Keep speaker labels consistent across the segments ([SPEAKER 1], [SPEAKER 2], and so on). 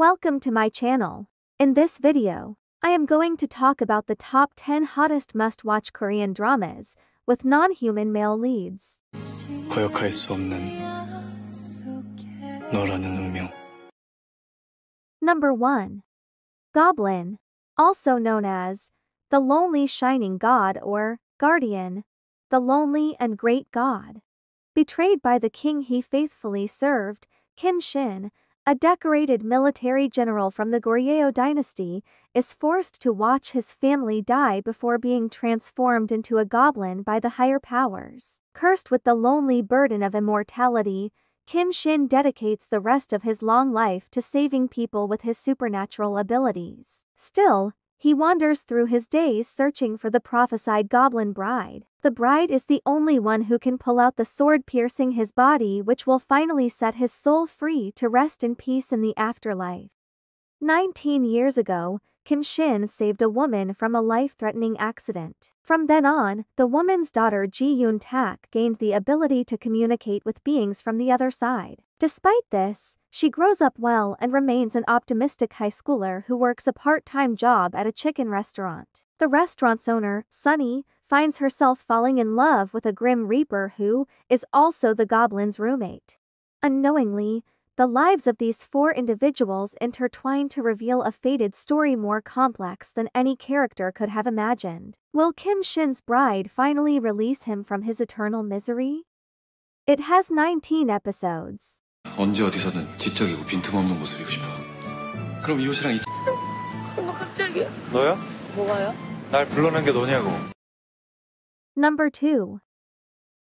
[SPEAKER 1] Welcome to my channel. In this video, I am going to talk about the top 10 hottest must-watch Korean dramas with non-human male leads.
[SPEAKER 2] 거역할 수 없는 너라는 운명.
[SPEAKER 1] Number 1. Goblin, also known as the Lonely Shining God or Guardian, the Lonely and Great God. Betrayed by the king he faithfully served, Kim Shin, a decorated military general from the Goryeo dynasty, is forced to watch his family die before being transformed into a goblin by the higher powers. Cursed with the lonely burden of immortality, Kim Shin dedicates the rest of his long life to saving people with his supernatural abilities. Still, he wanders through his days searching for the prophesied goblin bride. The bride is the only one who can pull out the sword piercing his body, which will finally set his soul free to rest in peace in the afterlife. 19 years ago, Kim Shin saved a woman from a life-threatening accident. From then on, the woman's daughter Ji Yoon Tak gained the ability to communicate with beings from the other side. Despite this, she grows up well and remains an optimistic high schooler who works a part-time job at a chicken restaurant. The restaurant's owner, Sunny, finds herself falling in love with a grim reaper who is also the goblin's roommate. Unknowingly, the lives of these four individuals intertwine to reveal a fated story more complex than any character could have imagined. Will Kim Shin's bride finally release him from his eternal misery? It has 19 episodes.
[SPEAKER 2] 언제 어디서든 지적이고 빈틈없는 모습이고 싶어. 그럼 이웃이랑
[SPEAKER 3] 어머 깜짝이야.
[SPEAKER 2] 너야?
[SPEAKER 3] 뭐가요?
[SPEAKER 2] 날 불러낸 게 너냐고.
[SPEAKER 1] Number 2.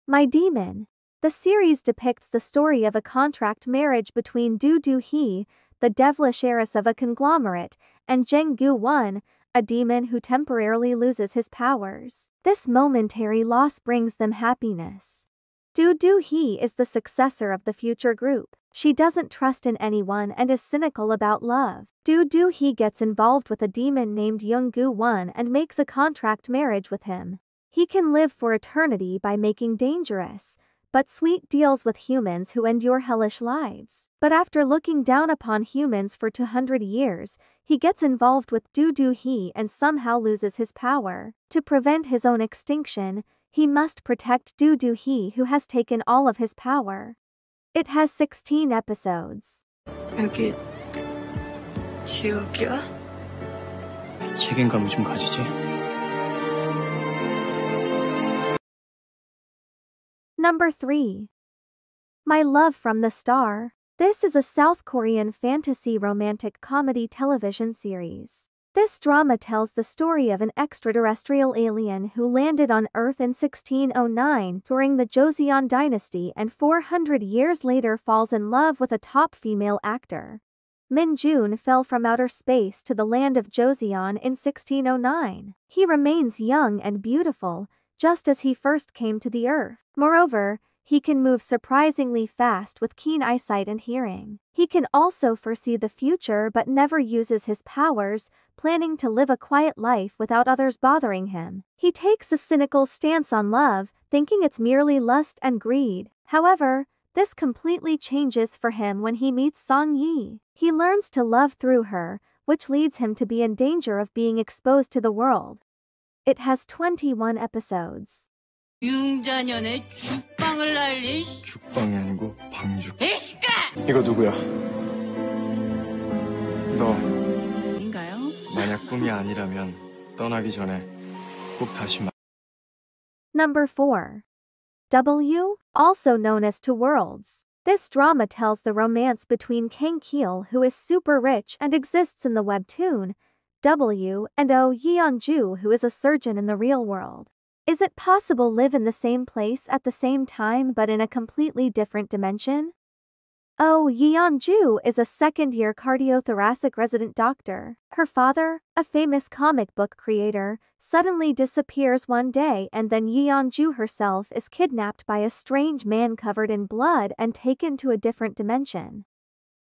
[SPEAKER 1] My Demon. The series depicts the story of a contract marriage between Do-hee, the devilish heiress of a conglomerate, and Jang Gu-won, a demon who temporarily loses his powers. This momentary loss brings them happiness. Do-hee is the successor of the future group. She doesn't trust in anyone and is cynical about love. Do-hee gets involved with a demon named Young Gu-won and makes a contract marriage with him. He can live for eternity by making dangerous, but sweet deals with humans who endure hellish lives. But after looking down upon humans for 200 years, he gets involved with Do-hee and somehow loses his power. To prevent his own extinction, he must protect Do-hee, who has taken all of his power. It has 16 episodes.
[SPEAKER 3] 여기 지옥이야?
[SPEAKER 2] 책임감을 좀 가지지.
[SPEAKER 1] Number 3. My Love from the Star. This is a South Korean fantasy romantic comedy television series. This drama tells the story of an extraterrestrial alien who landed on Earth in 1609 during the Joseon dynasty and 400 years later falls in love with a top female actor. Min Jun fell from outer space to the land of Joseon in 1609. He remains young and beautiful, just as he first came to the Earth. Moreover, he can move surprisingly fast with keen eyesight and hearing. He can also foresee the future but never uses his powers, planning to live a quiet life without others bothering him. He takes a cynical stance on love, thinking it's merely lust and greed. However, this completely changes for him when he meets Song Yi. He learns to love through her, which leads him to be in danger of being exposed to the world. It has 21 episodes.
[SPEAKER 3] 융자년의 죽방을 날릴
[SPEAKER 2] 죽방이 아니고 방죽.
[SPEAKER 3] 배시까!
[SPEAKER 2] 이거 누구야? 너
[SPEAKER 3] 인가요?
[SPEAKER 2] 만약 꿈이 아니라면 떠나기 전에 꼭 다시
[SPEAKER 1] Number 4. W, also known as Two Worlds. This drama tells the romance between Kang Keel, who is super rich and exists in the webtoon, W, and Oh Yeon-ju, who is a surgeon in the real world. Is it possible live in the same place at the same time but in a completely different dimension? Oh Yeon-ju is a second-year cardiothoracic resident doctor. Her father, a famous comic book creator, suddenly disappears one day and then Yeon-ju herself is kidnapped by a strange man covered in blood and taken to a different dimension.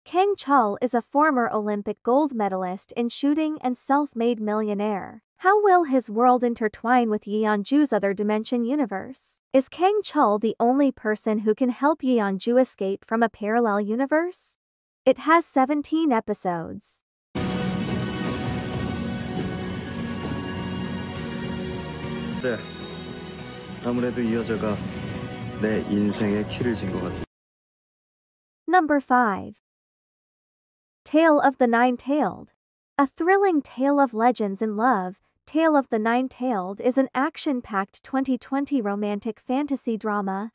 [SPEAKER 1] Kang Chul is a former Olympic gold medalist in shooting and self-made millionaire. How will his world intertwine with Yeon-ju's other dimension universe? Is Kang Chul the only person who can help Yeon-ju escape from a parallel universe? It has 17 episodes.
[SPEAKER 2] 네. 아무래도 이 여자가 내 인생의 키를 진 것 같아.
[SPEAKER 1] Number 5. Tale of the Nine-Tailed. A thrilling tale of legends and love, Tale of the Nine-Tailed is an action-packed 2020 romantic fantasy drama.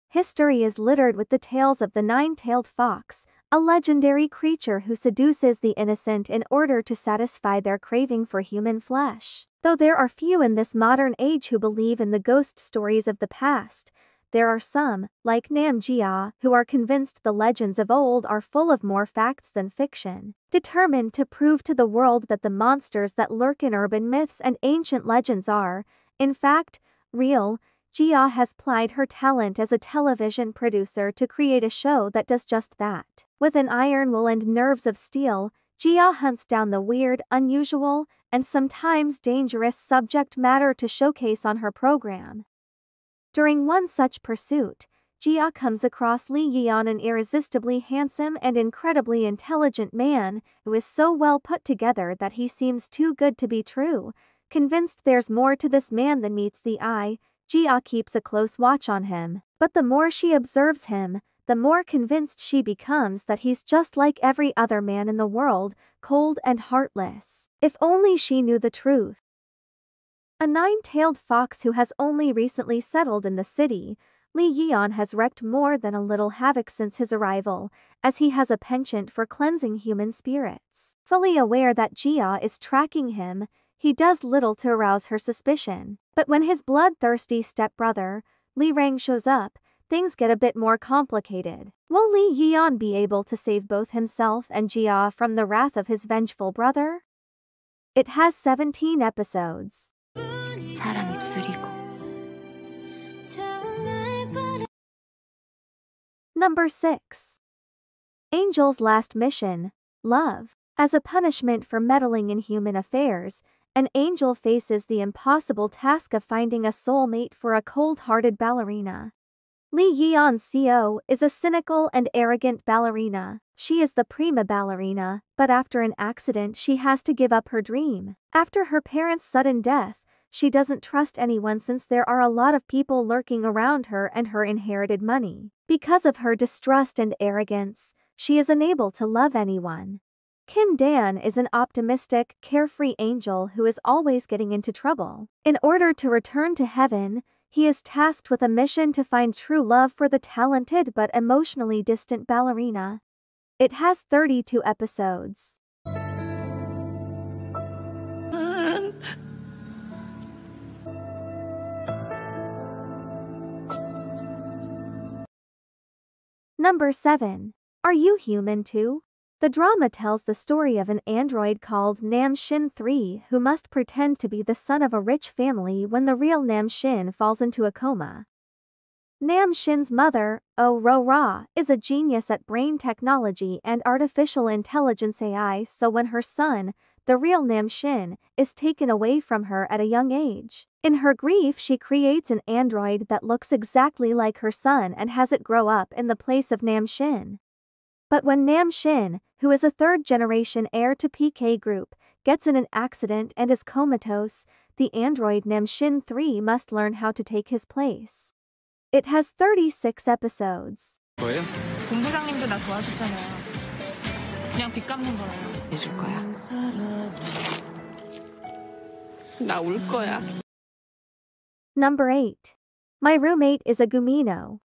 [SPEAKER 1] History is littered with the tales of the nine-tailed fox, a legendary creature who seduces the innocent in order to satisfy their craving for human flesh. Though there are few in this modern age who believe in the ghost stories of the past, there are some, like Nam Jia, who are convinced the legends of old are full of more facts than fiction. Determined to prove to the world that the monsters that lurk in urban myths and ancient legends are, in fact, real, Jia has plied her talent as a television producer to create a show that does just that. With an iron will and nerves of steel, Jia hunts down the weird, unusual, and sometimes dangerous subject matter to showcase on her program. During one such pursuit, Jia comes across Li Yian, an irresistibly handsome and incredibly intelligent man who is so well put together that he seems too good to be true. Convinced there's more to this man than meets the eye, Jia keeps a close watch on him. But the more she observes him, the more convinced she becomes that he's just like every other man in the world, cold and heartless. If only she knew the truth. A nine-tailed fox who has only recently settled in the city, Li Yian has wreaked more than a little havoc since his arrival, as he has a penchant for cleansing human spirits. Fully aware that Jia is tracking him, he does little to arouse her suspicion. But when his bloodthirsty stepbrother, Li Rang, shows up, things get a bit more complicated. Will Li Yian be able to save both himself and Jia from the wrath of his vengeful brother? It has 17 episodes.
[SPEAKER 3] 사람 입술이고.
[SPEAKER 1] Number 6. Angel's Last Mission, Love. As a punishment for meddling in human affairs, an angel faces the impossible task of finding a soulmate for a cold-hearted ballerina. Li Yian Co is a cynical and arrogant ballerina. She is the prima ballerina, but after an accident she has to give up her dream. After her parents' sudden death, she doesn't trust anyone since there are a lot of people lurking around her and her inherited money. Because of her distrust and arrogance, she is unable to love anyone. Kim Dan is an optimistic, carefree angel who is always getting into trouble. In order to return to heaven, he is tasked with a mission to find true love for the talented but emotionally distant ballerina. It has 32 episodes. Number 7. Are You Human Too? The drama tells the story of an android called Nam Shin 3 who must pretend to be the son of a rich family when the real Nam Shin falls into a coma. Nam Shin's mother, Oh Ro Ra, is a genius at brain technology and artificial intelligence AI, so when her son, the real Nam Shin, is taken away from her at a young age, in her grief she creates an android that looks exactly like her son and has it grow up in the place of Nam Shin. But when Nam Shin, who is a third-generation heir to PK Group, gets in an accident and is comatose, the android Nam Shin 3 must learn how to take his place. It has 36 episodes.
[SPEAKER 2] 뭐예요?
[SPEAKER 3] 본부장님도 나 도와줬잖아요. 그냥 빚 갚는 거라요. 해줄 거야. 나 울 거야.
[SPEAKER 1] Number 8. My Roommate is a Guminho.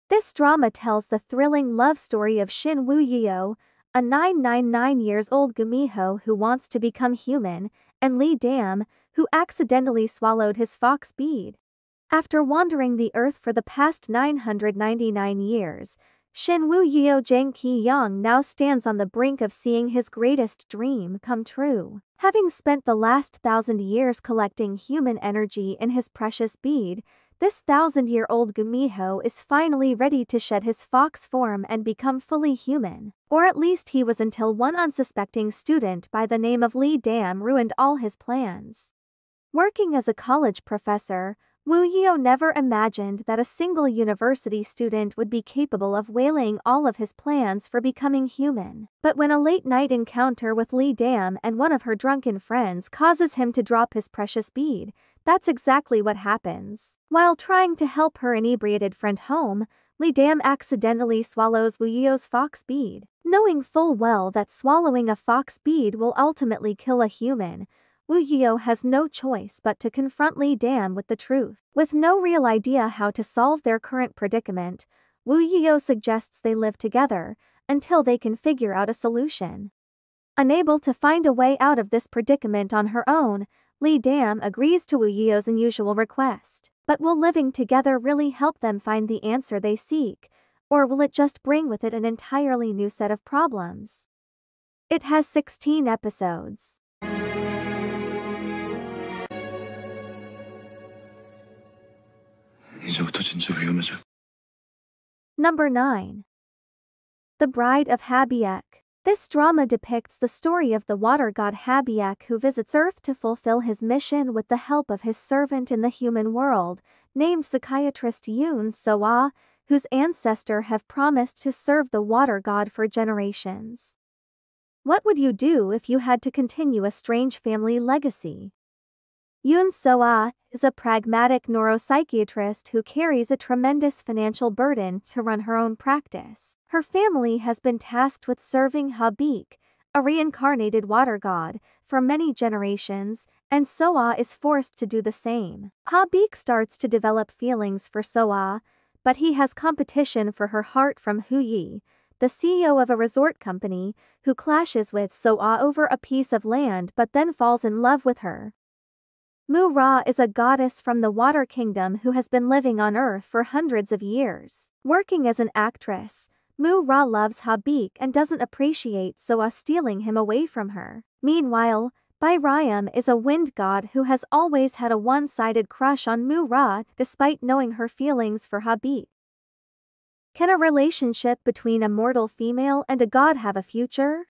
[SPEAKER 1] This drama tells the thrilling love story of Shin Woo Yeo, a 999-years-old guminho who wants to become human, and Li Dam, who accidentally swallowed his fox bead. After wandering the earth for the past 999 years, Shin Woo Yeo Jang Ki Yang now stands on the brink of seeing his greatest dream come true. Having spent the last 1,000 years collecting human energy in his precious bead, this 1,000-year-old guminho is finally ready to shed his fox form and become fully human. Or at least he was until one unsuspecting student by the name of Li Dam ruined all his plans. Working as a college professor, Wu Yeo never imagined that a single university student would be capable of waylaying all of his plans for becoming human. But when a late-night encounter with Li Dam and one of her drunken friends causes him to drop his precious bead, that's exactly what happens. While trying to help her inebriated friend home, Li Dam accidentally swallows Wu Yeo's fox bead. Knowing full well that swallowing a fox bead will ultimately kill a human, Wu Yeo has no choice but to confront Li Dam with the truth. With no real idea how to solve their current predicament, Wu Yeo suggests they live together until they can figure out a solution. Unable to find a way out of this predicament on her own, Li Dam agrees to Wu Yeo's unusual request. But will living together really help them find the answer they seek, or will it just bring with it an entirely new set of problems? It has 16 episodes.
[SPEAKER 2] 이제부터 진짜 위험해져.
[SPEAKER 1] Number 9. The Bride of Habaek. This drama depicts the story of the water god Habaek, who visits Earth to fulfill his mission with the help of his servant in the human world, named psychiatrist Yoon So-ah, whose ancestors have promised to serve the water god for generations. What would you do if you had to continue a strange family legacy? Yoon So-ah is a pragmatic neuropsychiatrist who carries a tremendous financial burden to run her own practice. Her family has been tasked with serving Habaek, a reincarnated water god, for many generations, and So-ah is forced to do the same. Habaek starts to develop feelings for So-ah, but he has competition for her heart from Hu Yi, the CEO of a resort company, who clashes with So-ah over a piece of land but then falls in love with her. Mu-Ra is a goddess from the Water Kingdom who has been living on Earth for hundreds of years. Working as an actress, Mu-Ra loves Habaek and doesn't appreciate So-ah stealing him away from her. Meanwhile, Bairayam is a wind god who has always had a one-sided crush on Mu-Ra despite knowing her feelings for Habaek. Can a relationship between a mortal female and a god have a future?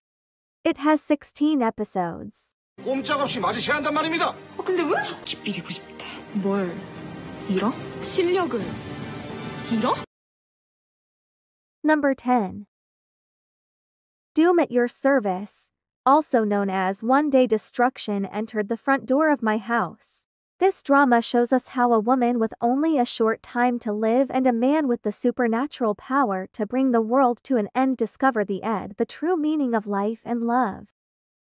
[SPEAKER 1] It has 16 episodes.
[SPEAKER 4] 꼼짝없이 맞으셔야 한단 말입니다.
[SPEAKER 5] 근데 왜? 기필이고 싶다. 뭘 잃어? 실력을 잃어?
[SPEAKER 1] Number 10. Doom at Your Service, also known as One Day Destruction, entered the front door of my house. This drama shows us how a woman with only a short time to live and a man with the supernatural power to bring the world to an end discover the true meaning of life and love.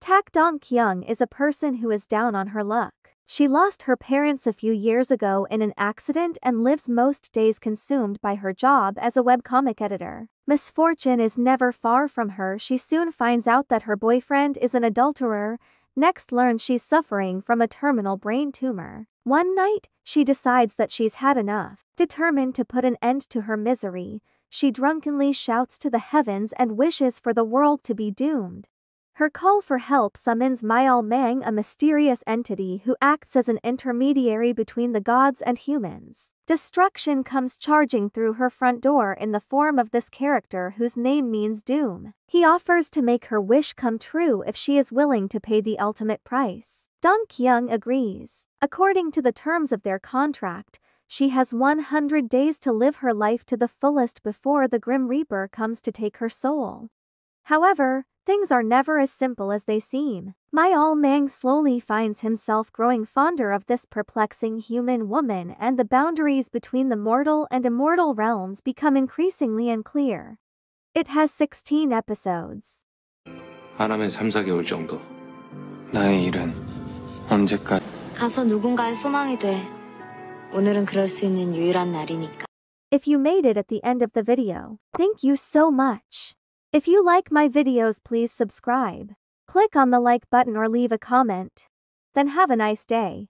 [SPEAKER 1] Tak Dong-kyung is a person who is down on her luck. She lost her parents a few years ago in an accident and lives most days consumed by her job as a webcomic editor. Misfortune is never far from her. She soon finds out that her boyfriend is an adulterer, next learns she's suffering from a terminal brain tumor. One night, she decides that she's had enough. Determined to put an end to her misery, she drunkenly shouts to the heavens and wishes for the world to be doomed. Her call for help summons Myal Mang, a mysterious entity who acts as an intermediary between the gods and humans. Destruction comes charging through her front door in the form of this character whose name means doom. He offers to make her wish come true if she is willing to pay the ultimate price. Dong-kyung agrees. According to the terms of their contract, she has 100 days to live her life to the fullest before the Grim Reaper comes to take her soul. However, things are never as simple as they seem. Myal Mang slowly finds himself growing fonder of this perplexing human woman, and the boundaries between the mortal and immortal realms become increasingly unclear. It has 16 episodes.
[SPEAKER 6] 안 하면 3-4개월 정도. 나의 일은 언제까지?
[SPEAKER 7] 가서 누군가의 소망이 돼. 오늘은 그럴 수 있는 유일한 날이니까.
[SPEAKER 1] If you made it at the end of the video, thank you so much. If you like my videos, please subscribe. Click on the like button or leave a comment. Then have a nice day.